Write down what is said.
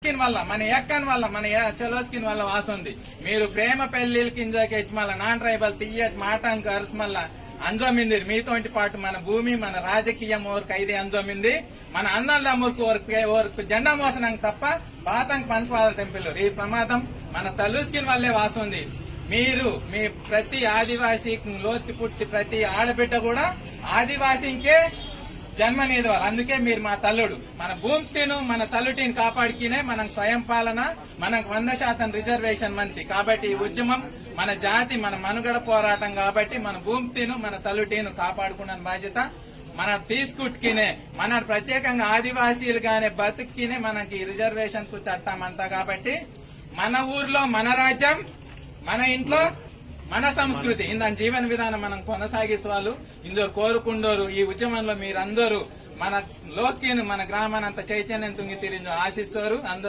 skin వల్ల మన ఎక్కన్ వల్ల మన చలో స్కిన్ వల్ల వాస్తుంది మీరు ప్రేమ పెళ్లిళ్ళ కిందకి వచ్చి మళ్ళీ నాన్ ట్రైబల్ తీయట్ మాటంక అరుసు మళ్ళా అంజోమింది మీతోటి పాటు మన భూమి మన రాజకీయం ఓరికి ఐదే అంజోమింది మన అన్నదమ్ములకు ఓరికి జెండా మోసనం తప్ప బాతంక్ పంచపాద టెంపుల్ ఈ ప్రమాదం మన తల్లు స్కిన్ వల్లే వాస్తుంది మీరు మీ ప్రతి ఆదివాసీ లోతు పుట్టి ప్రతి ఆడబిడ్డ కూడా ఆదివాసీకే జన్మనేది వాళ్ళు అందుకే మీరు మా తల్లుడు మన భూమిను మన తల్లుటిని కాపాడుకునే మనం స్వయం పాలన మనకు 100% రిజర్వేషన్ మంత్రి కాబట్టి ఈ ఉద్యమం మన జాతి మన మనుగడ పోరాటం కాబట్టి మన భూమిను మన తల్లుటిని కాపాడుకున్న బాధ్యత మనం తీసుకుట్టుకునే మన ప్రత్యేకంగా ఆదివాసీలుగానే బతుకునే మనకి రిజర్వేషన్ కు చట్టం అంతా కాబట్టి మన ఊర్లో మన రాజ్యం మన ఇంట్లో మన సంస్కృతి ఇందాని జీవన విధానం మనం కొనసాగిస్తే వాళ్ళు ఇందరు కోరుకుండోరు ఈ ఉద్యమంలో మీరందరూ మన లోకిను మన గ్రామానంత చైతన్యం తుంగి తిరిగి ఆశిస్తారు అందరూ